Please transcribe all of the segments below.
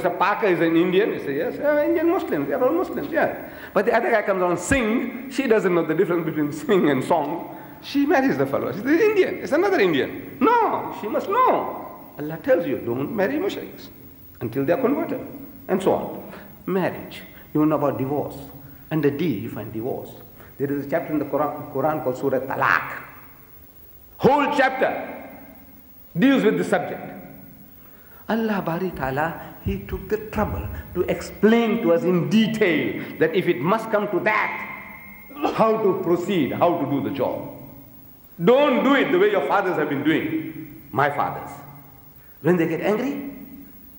Mr. Parker is an Indian. You say, yes, Indian Muslims. They are all Muslims, yeah. But the other guy comes on sing. She doesn't know the difference between sing and song. She marries the fellow. She's Indian. It's another Indian. No, she must know. Allah tells you, don't marry mushriks until they are converted. And so on. Marriage. You know about divorce. Under D, you find divorce. There is a chapter in the Quran called Surah Talaq. Whole chapter deals with the subject. Allah Bari Ta'ala, He took the trouble to explain to us in detail that if it must come to that, how to proceed, how to do the job. Don't do it the way your fathers have been doing. My fathers. When they get angry,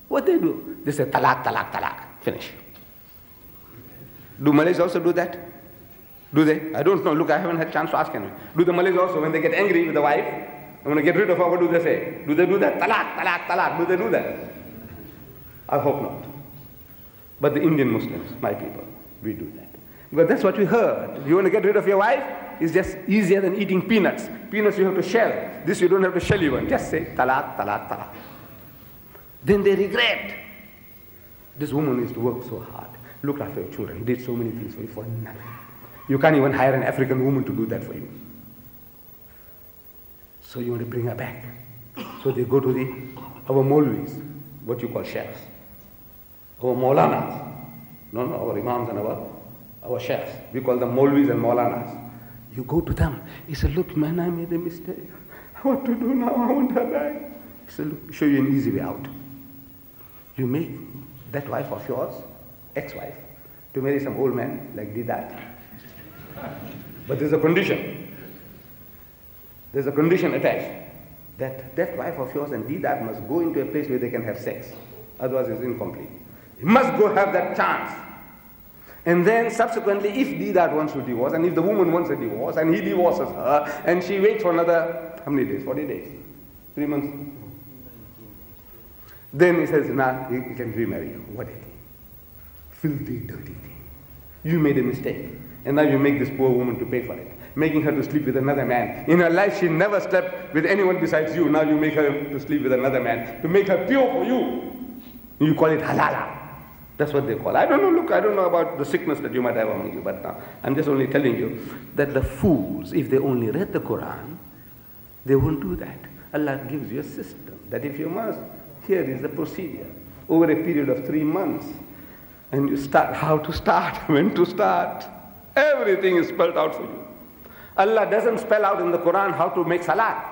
what they do? They say, talaq, talaq, talaq. Finish. Do Malays also do that? Do they? I don't know. Look, I haven't had a chance to ask anyone. Do the Malays also, when they get angry with the wife, I want to get rid of her, what do they say? Do they do that? Talaq, talaq, talaq. Do they do that? I hope not. But the Indian Muslims, my people, we do that. Because that's what we heard. You want to get rid of your wife? It's just easier than eating peanuts. Peanuts you have to shell. This you don't have to shell even. Just say talaq, talaq, talaq. Then they regret. This woman used to work so hard. Looked after your children. Did so many things for you for nothing. You can't even hire an African woman to do that for you. So you want to bring her back. So they go to our Maulvis, what you call sheikhs. Our Maulanas. No, our Imams and our sheikhs. We call them Maulvis and Maulanas. You go to them. He said, look man, I made a mistake. What to do now? I want to die. He said, look, show you an easy way out. You make that wife of yours, ex-wife, to marry some old man like Deedat. But there's a condition. There's a condition attached. That wife of yours and Deedat must go into a place where they can have sex. Otherwise it's incomplete. He must go have that chance. And then subsequently, if Deedat wants to divorce, and if the woman wants a divorce, and he divorces her, and she waits for another, how many days? 40 days? 3 months? Then he says, nah, he can remarry you. What a thing. Filthy, dirty thing. You made a mistake. And now you make this poor woman to pay for it. Making her to sleep with another man. In her life, she never slept with anyone besides you. Now you make her to sleep with another man. To make her pure for you. You call it halala. That's what they call. I don't know, look, I don't know about the sickness that you might have among you, but I'm just only telling you that the fools, if they only read the Quran, they won't do that. Allah gives you a system that if you must, here is the procedure. Over a period of 3 months, and you start how to start, when to start. Everything is spelled out for you. Allah doesn't spell out in the Quran how to make salat.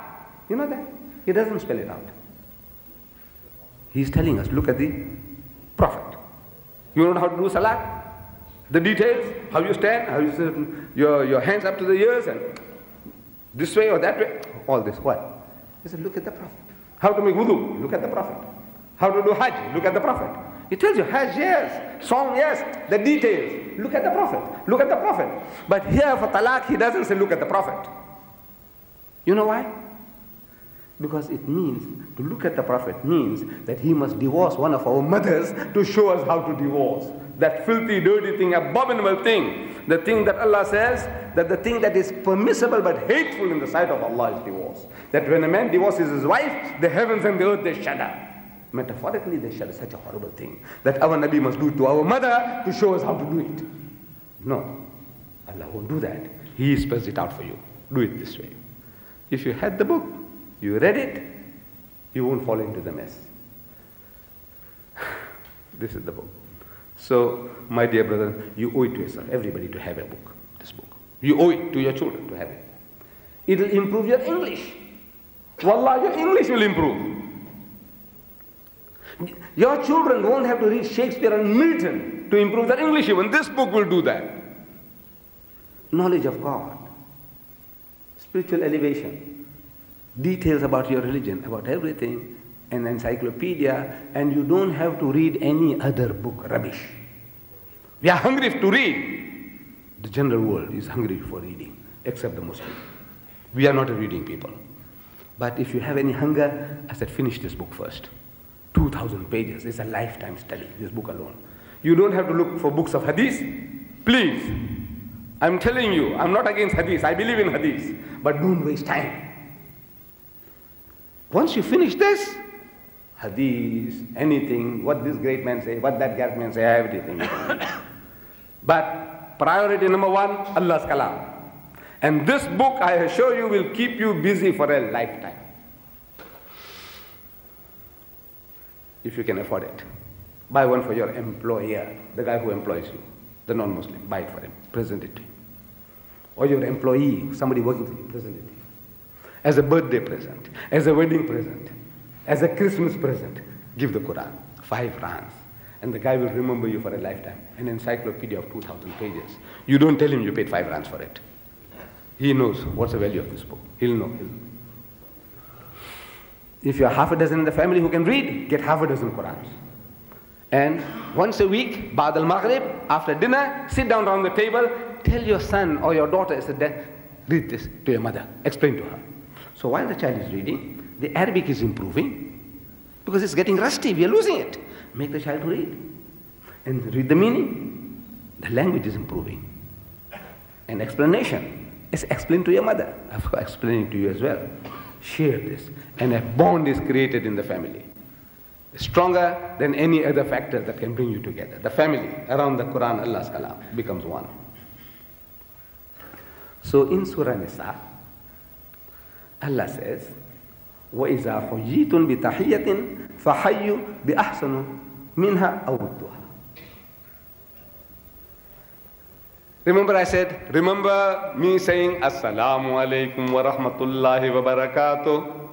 You know that? He doesn't spell it out. He's telling us, look at the Prophet. You don't know how to do salat? The details, how you stand, how you sit, your hands up to the ears, and this way or that way, all this. What? He said, look at the Prophet. How to make wudu? Look at the Prophet. How to do hajj? Look at the Prophet. He tells you, hajj, yes. Song, yes. The details. Look at the Prophet. Look at the Prophet. But here for talaq, he doesn't say, look at the Prophet. You know why? Because it means, to look at the Prophet means that he must divorce one of our mothers to show us how to divorce. That filthy, dirty thing, abominable thing. The thing that Allah says, that the thing that is permissible but hateful in the sight of Allah is divorce. That when a man divorces his wife, the heavens and the earth, they shudder. Metaphorically, they shudder. Such a horrible thing that our Nabi must do to our mother to show us how to do it. No, Allah won't do that. He spells it out for you. Do it this way. If you had the book, you read it, you won't fall into the mess. This is the book. So, my dear brother, you owe it to yourself, everybody, to have a book, this book. You owe it to your children to have it. It will improve your English. Wallah, your English will improve. Your children won't have to read Shakespeare and Milton to improve their English even. This book will do that. Knowledge of God, spiritual elevation, details about your religion, about everything, an encyclopedia, and you don't have to read any other book, rubbish. We are hungry to read. The general world is hungry for reading, except the Muslim. We are not a reading people. But if you have any hunger, I said, finish this book first. 2,000 pages. It's a lifetime study, this book alone. You don't have to look for books of hadith. Please. I'm telling you, I'm not against hadith. I believe in hadith. But don't waste time. Once you finish this, hadith, anything, what this great man say, what that great man say, everything. But priority number one, Allah's kalam. And this book, I assure you, will keep you busy for a lifetime. If you can afford it. Buy one for your employer, the guy who employs you, the non-Muslim. Buy it for him, present it to him. Or your employee, somebody working for you, present it to him. As a birthday present, as a wedding present, as a Christmas present, give the Quran, 5 rands. And the guy will remember you for a lifetime. An encyclopedia of 2,000 pages. You don't tell him you paid 5 rands for it. He knows what's the value of this book. He'll know. If you are half a dozen in the family who can read, get half a dozen Qurans. And once a week, Ba'd al-Maghrib, after dinner, sit down around the table, tell your son or your daughter, read this to your mother, explain to her. So while the child is reading, the Arabic is improving, because it's getting rusty, we are losing it. Make the child read, and read the meaning. The language is improving. And explanation is explained to your mother. I've explained it to you as well. Share this, and a bond is created in the family. Stronger than any other factor that can bring you together. The family around the Quran, Allah's kalam, becomes one. So in Surah Nisa, Allah says, وَإِذَا حُيِّيتُم بِتَحِيَّةٍ فَحَيُّوا بِأَحْسَنُ مِنْهَا أَوْ رُدُّوهَا. Remember me saying, Assalamu alaikum wa rahmatullahi wa barakatuh.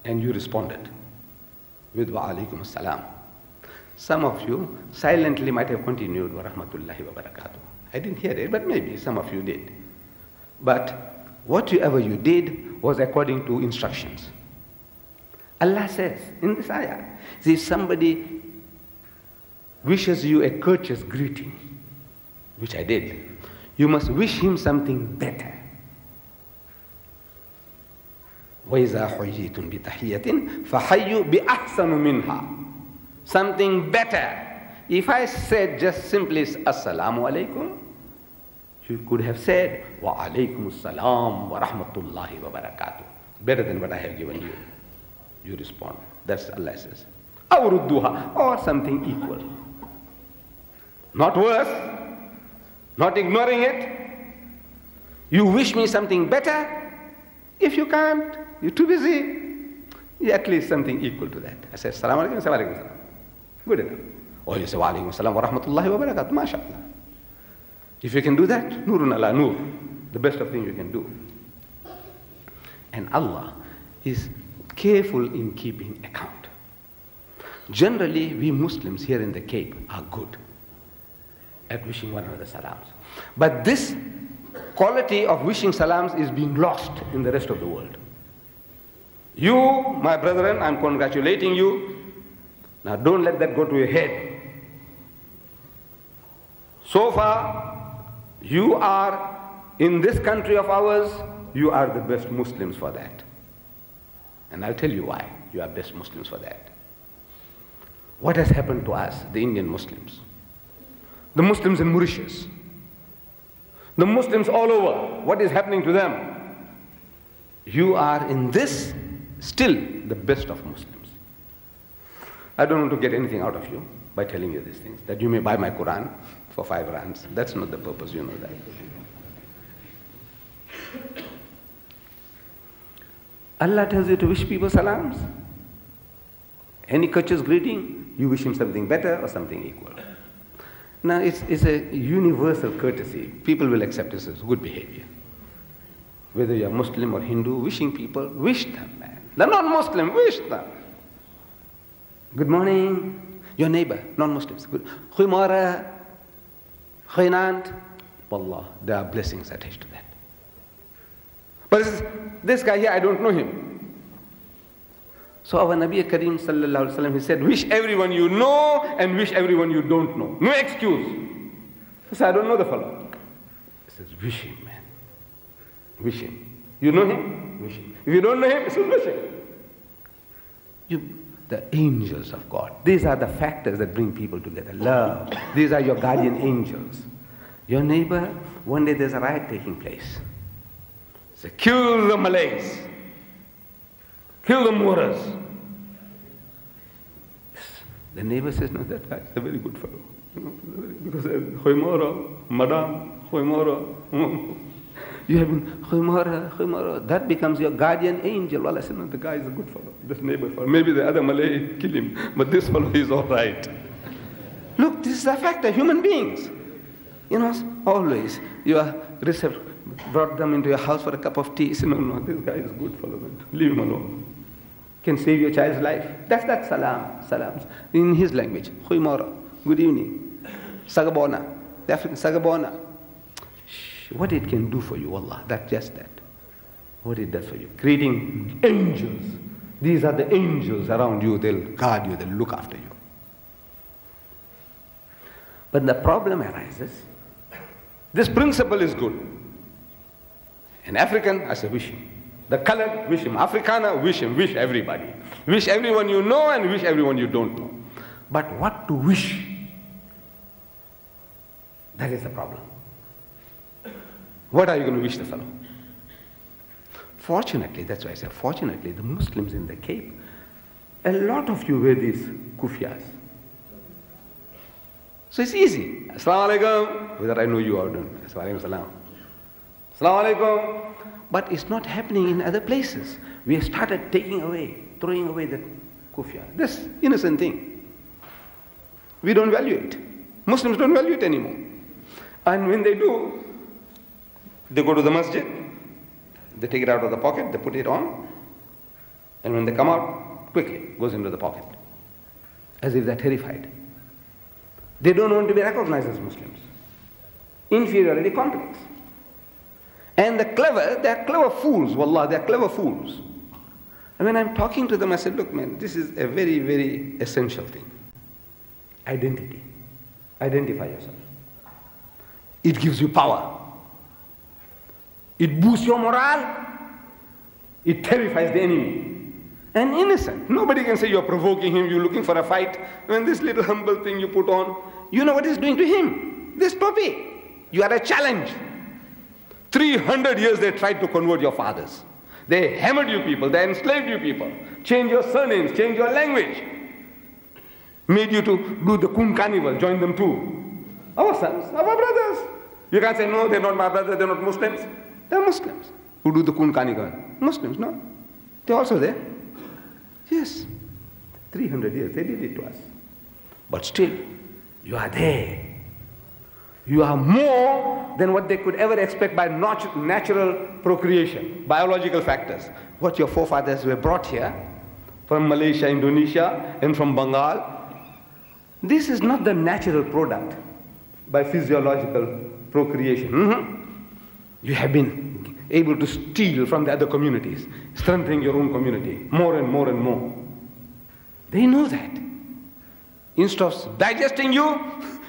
And you responded with wa alaikum assalam. Some of you silently might have continued wa rahmatullahi wa barakatuh. I didn't hear it, but maybe some of you did. But whatever you did was according to instructions. Allah says in this ayah, if somebody wishes you a courteous greeting, which I did, you must wish him something better. وَإِذَا حُيِّيتُم بِتَحِيَّةٍ فَحَيُّوا بِأَحْسَنُ مِنْهَا. Something better. If I said just simply Assalamu alaikum, you could have said Wa alaikum assalam wa rahmatullahi wa barakatuh. Better than what I have given you. You respond. That's Allah says. أَوْ رُدُّوهَا, or something equal. Not worse. Not ignoring it. You wish me something better. If you can't, you're too busy, at least something equal to that. I say, Assalamu alaikum, Assalamu alaikum, salam. Good enough. Or you say, Wa alaikum assalam wa rahmatullahi wa barakatuh, mashallah. If you can do that, nurun ala nur, the best of things you can do. And Allah is careful in keeping account. Generally, we Muslims here in the Cape are good at wishing one another salams. But this quality of wishing salams is being lost in the rest of the world. You, my brethren, I'm congratulating you. Now don't let that go to your head. So far, you are, in this country of ours, you are the best Muslims for that. And I'll tell you why you are best Muslims for that. What has happened to us, the Indian Muslims? The Muslims in Mauritius, the Muslims all over, what is happening to them? You are in this still the best of Muslims. I don't want to get anything out of you by telling you these things, that you may buy my Quran for 5 rands. That's not the purpose, you know that. Allah tells you to wish people salams. Any courteous greeting, you wish him something better or something equal. Now, it's a universal courtesy. People will accept this as good behavior. Whether you're Muslim or Hindu, wishing people, wish them, man. The non-Muslim, wish them. Good morning, your neighbor, non-Muslims. Goeiemorgen, goeienaand. Wallah, there are blessings attached to that. But this guy here, I don't know him. So our Nabi Kareem sallallahu alaihi wasallam, he said, wish everyone you know and wish everyone you don't know. No excuse. He said, I don't know the fellow. He says, wish him, man. Wish him. You know him? Wish him. If you don't know him, he says, wish him. The angels of God. These are the factors that bring people together. Love. These are your guardian angels. Your neighbor, one day there's a riot taking place. Say, kill the Malays. Kill the Moors. The neighbor says, no, that guy is a very good fellow. Because Hoimora, Madam, Hoimora, you have been Hoimora, that becomes your guardian angel. Allah said, no, the guy is a good fellow, this neighbor fellow. Maybe the other Malay kill him, but this fellow is all right. Look, this is a fact of human beings. Always you are brought them into your house for a cup of tea. Say, no, this guy is a good fellow. Leave him alone. Can save your child's life. That's that salams. In his language, Huimora, good evening. Sagabona, the African Sagabona. What it can do for you, Allah, that's just that. What it does for you. Creating angels. These are the angels around you. They'll guard you, they'll look after you. But the problem arises, this principle is good. An African, I say wish him. The colored, wish him. Afrikaner, wish him. Wish everybody. Wish everyone you know and wish everyone you don't know. But what to wish? That is the problem. What are you going to wish the fellow? Fortunately, that's why I say fortunately, the Muslims in the Cape, a lot of you wear these kufias. So it's easy. Assalamu alaikum. Whether I know you or don't. Assalamu alaikum. Assalamu alaikum. But it's not happening in other places. We have started throwing away the kufia. This innocent thing. We don't value it. Muslims don't value it anymore. And when they do, they go to the masjid, they take it out of the pocket, they put it on, and when they come out, quickly goes into the pocket. As if they're terrified. They don't want to be recognized as Muslims. Inferiority complex. And the clever, they're clever fools, wallah, they're clever fools. And when I'm talking to them, I said, look man, this is a very, very essential thing. Identity. Identify yourself. It gives you power. It boosts your morale. It terrifies the enemy. And innocent. Nobody can say you're provoking him, you're looking for a fight. When this little humble thing you put on, you know what it's doing to him. This topi. You are a challenge. 300 years they tried to convert your fathers. They hammered you people, they enslaved you people. Changed your surnames, changed your language. Made you to do the Kun carnival, join them too. Our sons, our brothers. You can't say, no, they're not my brothers, they're not Muslims. They're Muslims who do the Kun carnival. Muslims, no. They're also there. Yes. 300 years, they did it to us. But still, you are there. You are more than what they could ever expect by natural procreation, biological factors. What your forefathers were brought here from Malaysia, Indonesia, and from Bengal, this is not the natural product by physiological procreation. You have been able to steal from the other communities, strengthening your own community more and more and more. They know that. Instead of digesting you,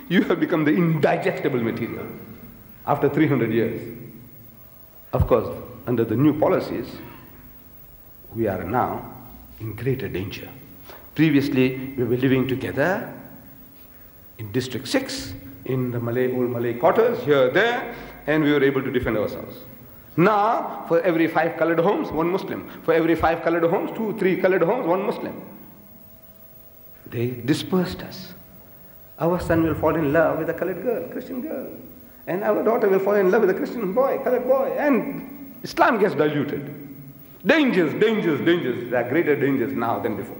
you have become the indigestible material after 300 years. Of course, under the new policies, we are now in greater danger. Previously, we were living together in District 6, in the old Malay quarters, here, there, and we were able to defend ourselves. Now, for every 5 colored homes, 1 Muslim. For every 5 colored homes, 2, 3 colored homes, 1 Muslim. They dispersed us. Our son will fall in love with a colored girl, Christian girl. And our daughter will fall in love with a Christian boy, colored boy. And Islam gets diluted. Dangers. There are greater dangers now than before.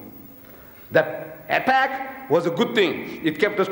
That attack was a good thing. It kept us